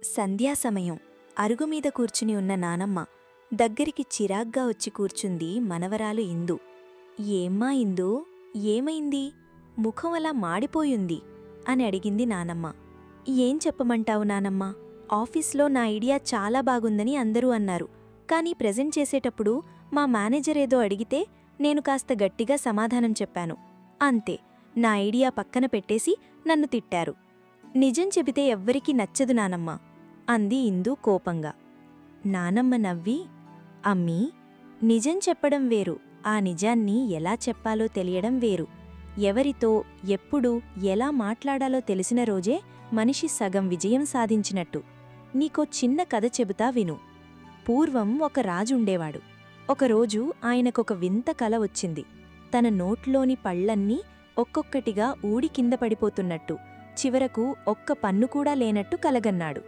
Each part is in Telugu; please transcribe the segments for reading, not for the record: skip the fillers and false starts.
సంధ్యాసమయం అరుగుమీద కూర్చుని ఉన్న నానమ్మ దగ్గరికి చిరాగ్గా వచ్చి కూర్చుంది మనవరాలు ఇందు. ఏమ్మా ఇందూ, ఏమైంది? ముఖం అలా మాడిపోయుంది అని అడిగింది నానమ్మ. ఏం చెప్పమంటావు నానమ్మ, ఆఫీస్లో నా ఐడియా చాలా బాగుందని అందరూ అన్నారు. కానీ ప్రెజెంట్ చేసేటప్పుడు మా మేనేజర్ ఏదో అడిగితే నేను కాస్త గట్టిగా సమాధానం చెప్పాను. అంతే, నా ఐడియా పక్కన పెట్టేసి నన్ను తిట్టారు. నిజం చెబితే ఎవ్వరికీ నచ్చదు నానమ్మ అంది ఇందు కోపంగా. నానమ్మ నవ్వి, అమ్మీ, నిజం చెప్పడం వేరు, ఆ నిజాన్ని ఎలా చెప్పాలో తెలియడం వేరు. ఎవరితో ఎప్పుడు ఎలా మాట్లాడాలో తెలిసిన రోజే మనిషి సగం విజయం సాధించినట్టు. నీకో చిన్న కథ చెబుతా విను. పూర్వం ఒక రాజుండేవాడు. ఒకరోజు ఆయనకొక వింత కల వచ్చింది. తన నోట్లోని పళ్లన్నీ ఒక్కొక్కటిగా ఊడి కింద పడిపోతున్నట్టు, చివరకు ఒక్క పన్ను కూడా లేనట్టు కలగన్నాడు.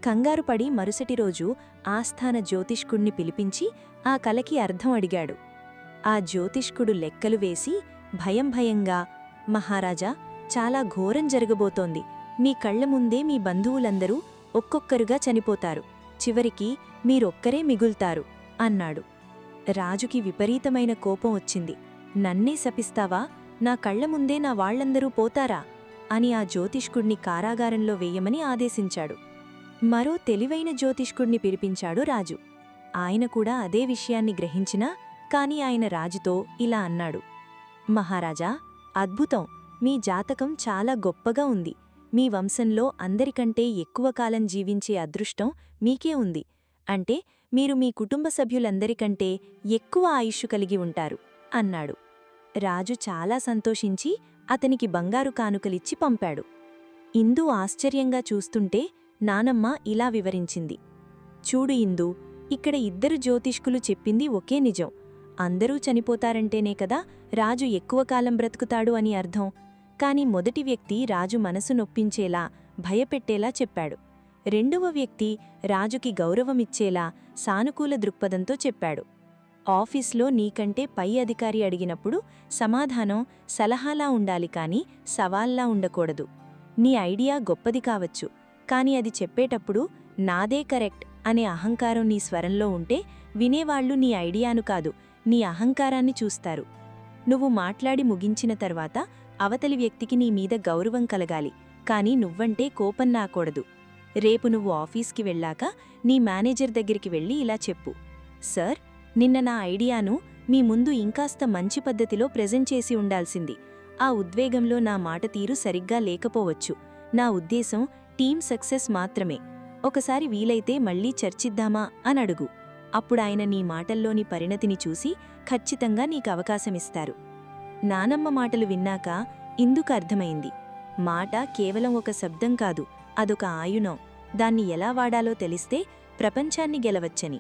కంగారుపడి మరుసటి రోజు ఆస్థాన జ్యోతిష్కుణ్ణి పిలిపించి ఆ కలకి అర్థం అడిగాడు. ఆ జ్యోతిష్కుడు లెక్కలు వేసి భయంగా, మహారాజా, చాలా ఘోరం జరగబోతోంది. మీ కళ్ల ముందే మీ బంధువులందరూ ఒక్కొక్కరుగా చనిపోతారు. చివరికి మీరొక్కరే మిగుల్తారు అన్నాడు. రాజుకి విపరీతమైన కోపం వచ్చింది. నన్నే శపిస్తావా? నా కళ్ల ముందే నా వాళ్లందరూ పోతారా అని ఆ జ్యోతిష్కుణ్ణి కారాగారంలో వేయమని ఆదేశించాడు. మరో తెలివైన జ్యోతిష్కుణ్ణి పిలిపించాడు రాజు. ఆయన కూడా అదే విషయాన్ని గ్రహించినా కాని ఆయన రాజుతో ఇలా అన్నాడు. మహారాజా, అద్భుతం! మీ జాతకం చాలా గొప్పగా ఉంది. మీ వంశంలో అందరికంటే ఎక్కువ కాలం జీవించే అదృష్టం మీకే ఉంది. అంటే మీరు మీ కుటుంబ సభ్యులందరికంటే ఎక్కువ ఆయుష్షు కలిగి ఉంటారు అన్నాడు. రాజు చాలా సంతోషించి అతనికి బంగారు కానుకలిచ్చి పంపాడు. ఇందు ఆశ్చర్యంగా చూస్తుంటే నానమ్మ ఇలా వివరించింది. చూడు ఇందూ, ఇక్కడ ఇద్దరు జ్యోతిష్కులు చెప్పింది ఒకే నిజం. అందరూ చనిపోతారంటేనే కదా రాజు ఎక్కువ కాలం బ్రతుకుతాడు అని అర్థం. కాని మొదటి వ్యక్తి రాజు మనసు నొప్పించేలా, భయపెట్టేలా చెప్పాడు. రెండవ వ్యక్తి రాజుకి గౌరవమిచ్చేలా, సానుకూల దృక్పథంతో చెప్పాడు. ఆఫీస్లో నీకంటే పై అధికారి అడిగినప్పుడు సమాధానం సలహాలా ఉండాలి కాని సవాల్లా ఉండకూడదు. నీ ఐడియా గొప్పది కావచ్చు, కాని అది చెప్పేటప్పుడు నాదే కరెక్ట్ అనే అహంకారం నీ స్వరంలో ఉంటే వినేవాళ్లు నీ ఐడియాను కాదు, నీ అహంకారాన్ని చూస్తారు. నువ్వు మాట్లాడి ముగించిన తర్వాత అవతలి వ్యక్తికి నీ మీద గౌరవం కలగాలి, కాని నువ్వంటే కోపం నాకూడదు. రేపు నువ్వు ఆఫీస్కి వెళ్ళాక నీ మేనేజర్ దగ్గరికి వెళ్ళి ఇలా చెప్పు. సార్, నిన్న నా ఐడియాను మీ ముందు ఇంకాస్త మంచి పద్ధతిలో ప్రెజెంట్ చేసి ఉండాల్సింది. ఆ ఉద్వేగంలో నా మాట తీరు సరిగ్గా లేకపోవచ్చు. నా ఉద్దేశం టీం సక్సెస్ మాత్రమే. ఒకసారి వీలైతే మళ్లీ చర్చిద్దామా అని అడుగు. అప్పుడాయన నీ మాటల్లోని పరిణతిని చూసి ఖచ్చితంగా నీకు అవకాశమిస్తారు. నానమ్మ మాటలు విన్నాక ఇందుకు అర్థమైంది. మాట కేవలం ఒక శబ్దం కాదు, అదొక ఆయుధం. దాన్ని ఎలా వాడాలో తెలిస్తే ప్రపంచాన్ని గెలవచ్చని.